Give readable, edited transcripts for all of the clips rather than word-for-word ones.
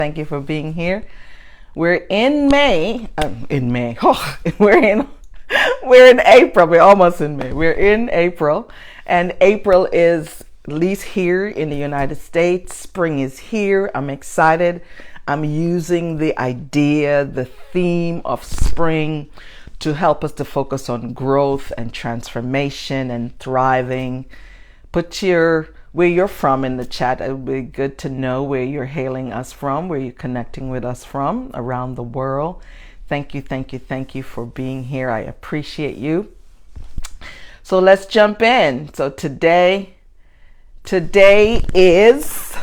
Thank you for being here. We're in May. Oh, we're in April. We're almost in May. We're in April, and April is, at least here in the United States, spring is here. I'm excited. I'm using the idea, the theme of spring to help us to focus on growth and transformation and thriving. Put where you're from in the chat. It would be good to know where you're hailing us from, where you're connecting with us from around the world. Thank you for being here. I appreciate you. So let's jump in. So today is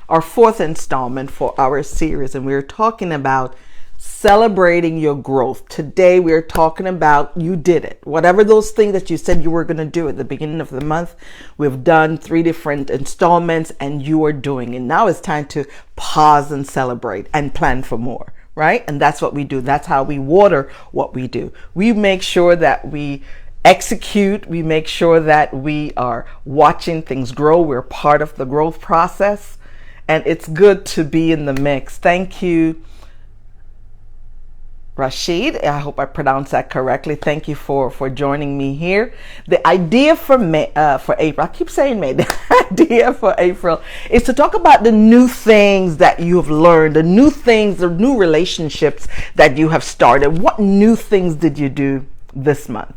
our fourth installment for our series, and we're talking about celebrating your growth. Today we're talking about you did it. Whatever those things that you said you were going to do at the beginning of the month, we've done 3 different installments and you are doing it. Now it's time to pause and celebrate and plan for more, right? And that's what we do. That's how we water what we do. We make sure that we execute. We make sure that we are watching things grow. We're part of the growth process, and it's good to be in the mix. Thank you, Rashid. I hope I pronounced that correctly. Thank you for joining me here. The idea for April, I keep saying May, the idea for April is to talk about the new things that you have learned, the new things, the new relationships that you have started. What new things did you do this month?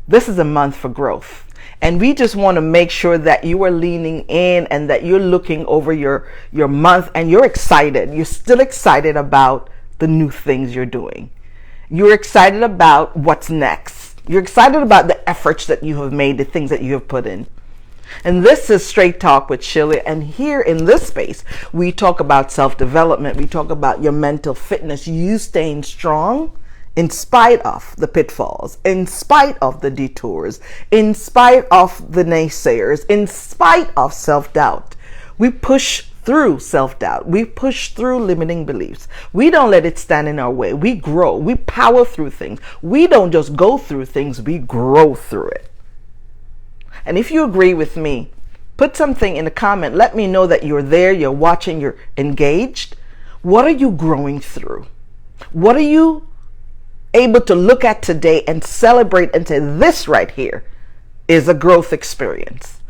This is a month for growth. And we just want to make sure that you are leaning in and that you're looking over your month and you're excited. You're still excited about the new things you're doing. You're excited about what's next. You're excited about the efforts that you have made, the things that you have put in. And this is Straight Talk with Shirley. And here in this space, we talk about self-development. We talk about your mental fitness, you staying strong in spite of the pitfalls, in spite of the detours, in spite of the naysayers, in spite of self-doubt. We push through self-doubt. We push through limiting beliefs. We don't let it stand in our way. We grow. We power through things. We don't just go through things, we grow through it. And if you agree with me, put something in the comment. Let me know that you're there, you're watching, you're engaged. What are you growing through? What are you able to look at today and celebrate and say, this right here is a growth experience?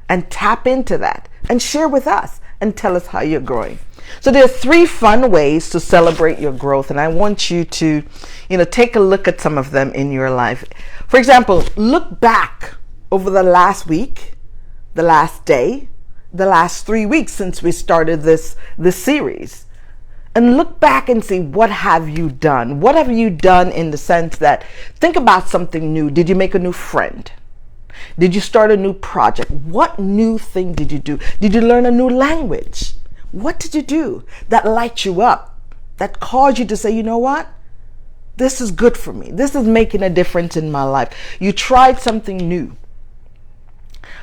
And tap into that and share with us and tell us how you're growing. So there are 3 fun ways to celebrate your growth, and I want you to, take a look at some of them in your life. For example, look back over the last week, the last day, the last 3 weeks since we started this series. And look back and see, what have you done? What have you done in the sense that, think about something new. Did you make a new friend? Did you start a new project? What new thing did you do? Did you learn a new language? What did you do that lights you up, that caused you to say, you know what? This is good for me. This is making a difference in my life. You tried something new.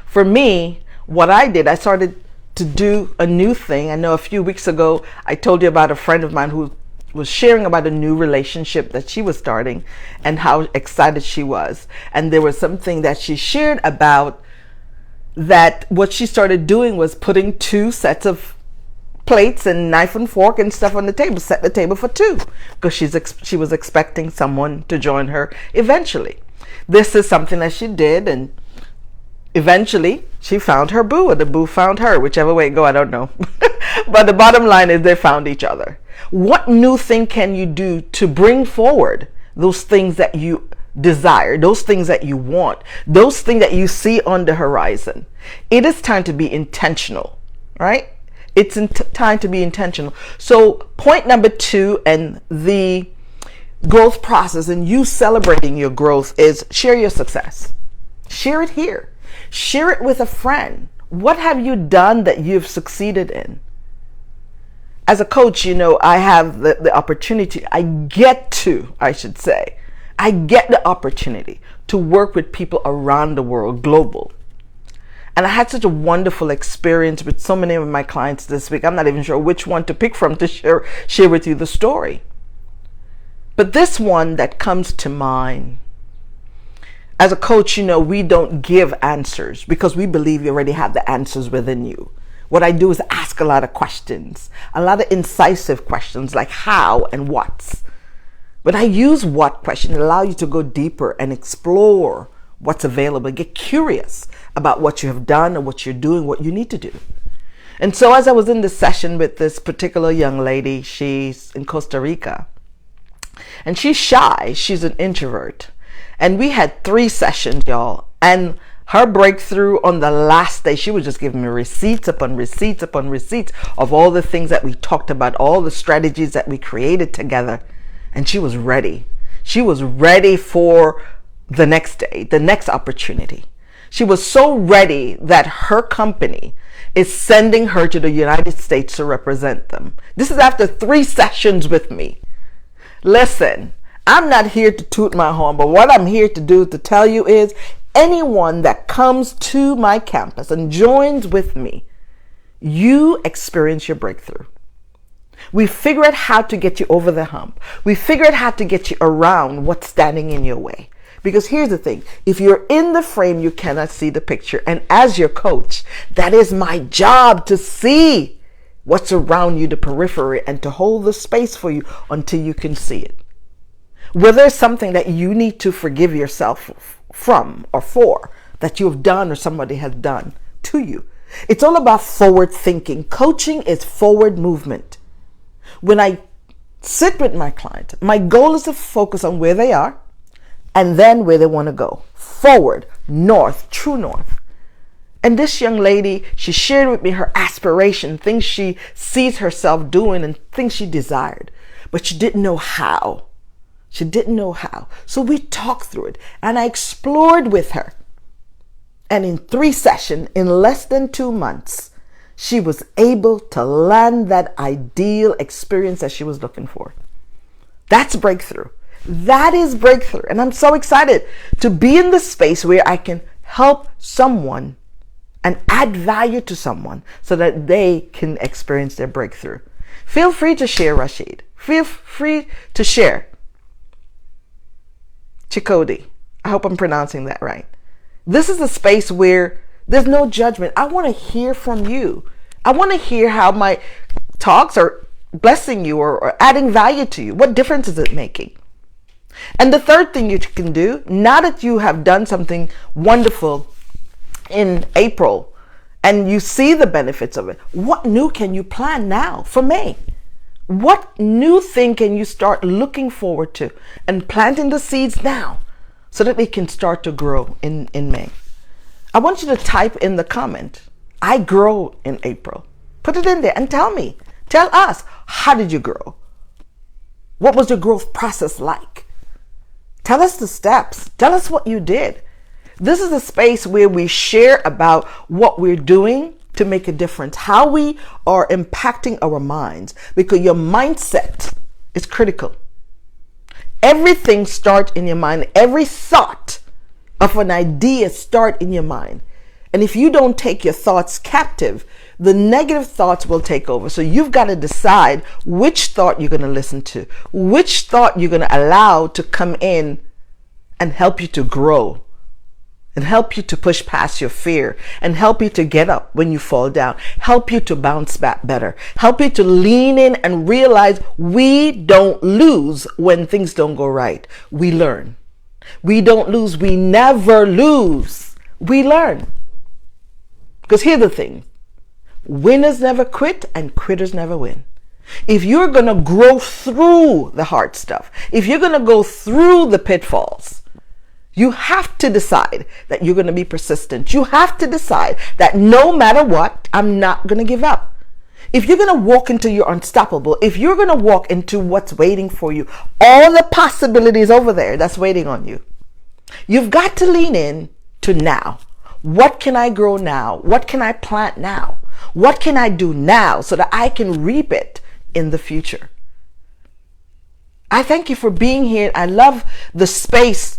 For me, what I did, I started to do a new thing. I know a few weeks ago, I told you about a friend of mine who was sharing about a new relationship that she was starting and how excited she was. And there was something that she shared about that what she started doing was putting 2 sets of plates and knife and fork and stuff on the table, set the table for 2, because she was expecting someone to join her eventually. This is something that she did, and eventually she found her boo, or the boo found her, whichever way it go, I don't know. But the bottom line is they found each other. What new thing can you do to bring forward those things that you desire, those things that you want, those things that you see on the horizon? It is time to be intentional, right? It's time to be intentional. So point number 2 and the growth process and you celebrating your growth is share your success. Share it here. Share it with a friend. What have you done that you've succeeded in? As a coach, I have the opportunity, I get the opportunity to work with people around the world, global. And I had such a wonderful experience with so many of my clients this week. I'm not even sure which one to pick from to share with you the story. But this one that comes to mind, as a coach, we don't give answers because we believe you already have the answers within you. What I do is ask a lot of questions, a lot of incisive questions like how and what's. But I use what question to allow you to go deeper and explore what's available. Get curious about what you have done or what you're doing, what you need to do. And so as I was in this session with this particular young lady, she's in Costa Rica, and she's shy. She's an introvert. And we had 3 sessions, y'all. And her breakthrough on the last day, she was just giving me receipts upon receipts upon receipts of all the things that we talked about, all the strategies that we created together. And she was ready. She was ready for the next day, the next opportunity. She was so ready that her company is sending her to the United States to represent them. This is after 3 sessions with me. Listen, I'm not here to toot my horn, but what I'm here to do to tell you is anyone that comes to my campus and joins with me, you experience your breakthrough. We figure out how to get you over the hump. We figure out how to get you around what's standing in your way. Because here's the thing, if you're in the frame, you cannot see the picture. And as your coach, that is my job, to see what's around you, the periphery, and to hold the space for you until you can see it. Whether it's something that you need to forgive yourself from or for, that you have done or somebody has done to you. It's all about forward thinking. Coaching is forward movement. When I sit with my client, my goal is to focus on where they are and then where they want to go. Forward, north, true north. And this young lady, she shared with me her aspiration, things she sees herself doing and things she desired, but she didn't know how. She didn't know how. So we talked through it and I explored with her. And in 3 sessions, in less than 2 months, she was able to land that ideal experience that she was looking for. That's breakthrough. That is breakthrough. And I'm so excited to be in the space where I can help someone and add value to someone so that they can experience their breakthrough. Feel free to share, Rashid. Feel free to share. Chikodi. I hope I'm pronouncing that right. This is a space where there's no judgment. I want to hear from you. I want to hear how my talks are blessing you or adding value to you. What difference is it making? And the third thing you can do, now that you have done something wonderful in April and you see the benefits of it, what new can you plan now for May? What new thing can you start looking forward to and planting the seeds now so that they can start to grow in May? I want you to type in the comment, I grow in April. Put it in there and tell me. Tell us, how did you grow? What was your growth process like? Tell us the steps. Tell us what you did. This is a space where we share about what we're doing to make a difference, how we are impacting our minds, because your mindset is critical. Everything starts in your mind. Every thought of an idea starts in your mind. And if you don't take your thoughts captive, the negative thoughts will take over. So you've got to decide which thought you're going to listen to, which thought you're going to allow to come in and help you to grow, and help you to push past your fear, and help you to get up when you fall down, help you to bounce back better, help you to lean in and realize we don't lose when things don't go right. We learn. We don't lose. We never lose. We learn. Because here's the thing. Winners never quit and quitters never win. If you're going to grow through the hard stuff, if you're going to go through the pitfalls, you have to decide that you're going to be persistent. You have to decide that no matter what, I'm not going to give up. If you're going to walk into your unstoppable, if you're going to walk into what's waiting for you, all the possibilities over there that's waiting on you, you've got to lean in to now. What can I grow now? What can I plant now? What can I do now so that I can reap it in the future? I thank you for being here. I love the space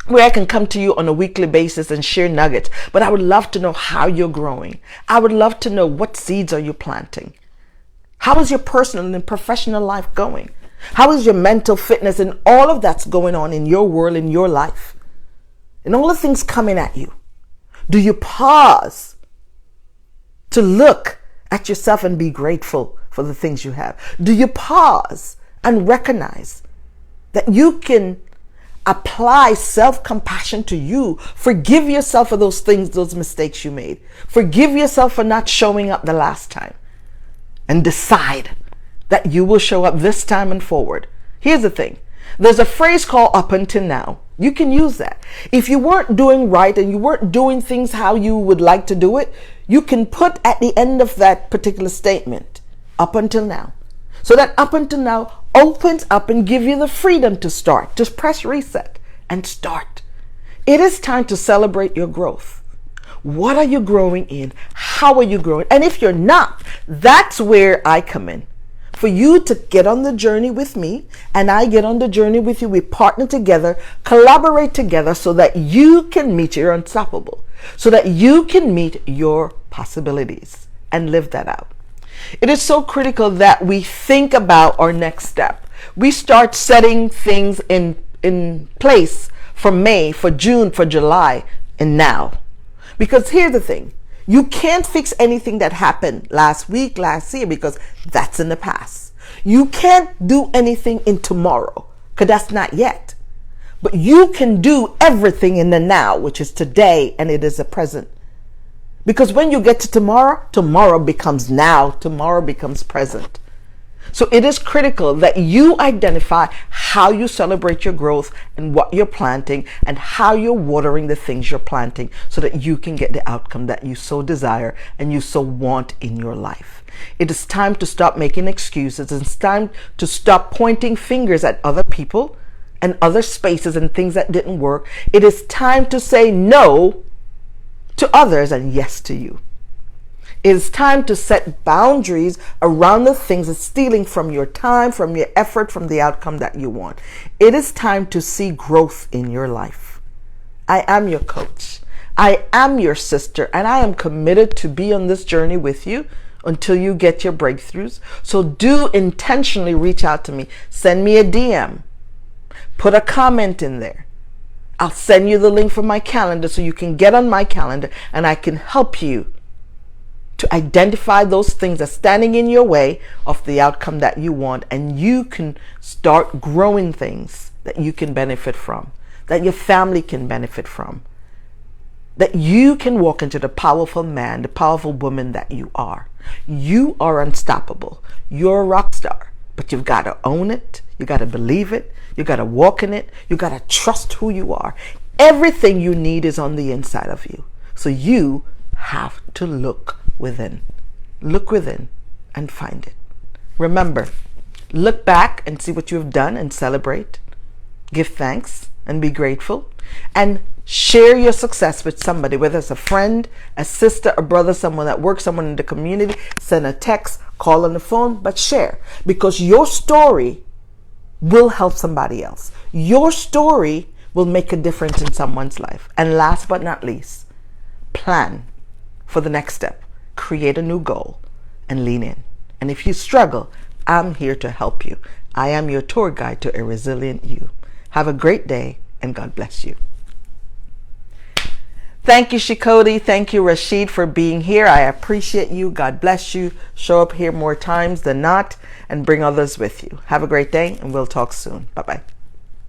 where I can come to you on a weekly basis and share nuggets. But I would love to know how you're growing. I would love to know what seeds are you planting. How is your personal and professional life going? How is your mental fitness and all of that's going on in your world, in your life? And all the things coming at you. Do you pause to look at yourself and be grateful for the things you have? Do you pause and recognize that you can apply self-compassion to you? Forgive yourself for those things, those mistakes you made. Forgive yourself for not showing up the last time. And decide that you will show up this time and forward. Here's the thing. There's a phrase called up until now. You can use that. If you weren't doing right and you weren't doing things how you would like to do it, you can put at the end of that particular statement, up until now. So that up until now opens up and give you the freedom to start. Just press reset and start. It is time to celebrate your growth. What are you growing in? How are you growing? And if you're not, that's where I come in. For you to get on the journey with me and I get on the journey with you. We partner together, collaborate together so that you can meet your unstoppable, so that you can meet your possibilities and live that out. It is so critical that we think about our next step. We start setting things in place for May, for June, for July, and now. Because here's the thing. You can't fix anything that happened last week, last year, because that's in the past. You can't do anything in tomorrow, because that's not yet. But you can do everything in the now, which is today, and it is the present. Because when you get to tomorrow, tomorrow becomes now, tomorrow becomes present. So it is critical that you identify how you celebrate your growth and what you're planting and how you're watering the things you're planting so that you can get the outcome that you so desire and you so want in your life. It is time to stop making excuses. It's time to stop pointing fingers at other people and other spaces and things that didn't work. It is time to say no to others and yes to you. It is time to set boundaries around the things that's stealing from your time, from your effort, from the outcome that you want. It is time to see growth in your life. I am your coach. I am your sister, and I am committed to be on this journey with you until you get your breakthroughs. So do intentionally reach out to me. Send me a DM. Put a comment in there. I'll send you the link for my calendar so you can get on my calendar and I can help you to identify those things that are standing in your way of the outcome that you want, and you can start growing things that you can benefit from, that your family can benefit from, that you can walk into the powerful man, the powerful woman that you are. You are unstoppable. You're a rock star, but you've got to own it. You got to believe it. You got to walk in it. You got to trust who you are. Everything you need is on the inside of you. So you have to look within. Look within and find it. Remember, look back and see what you have done and celebrate. Give thanks and be grateful. And share your success with somebody, whether it's a friend, a sister, a brother, someone at work, someone in the community. Send a text, call on the phone, but share. Because your story will help somebody else. Your story will make a difference in someone's life. And last but not least, plan for the next step. Create a new goal and lean in. And if you struggle, I'm here to help you. I am your tour guide to a resilient you. Have a great day and God bless you. Thank you, Shikoti. Thank you, Rashid, for being here. I appreciate you. God bless you. Show up here more times than not and bring others with you. Have a great day and we'll talk soon. Bye-bye.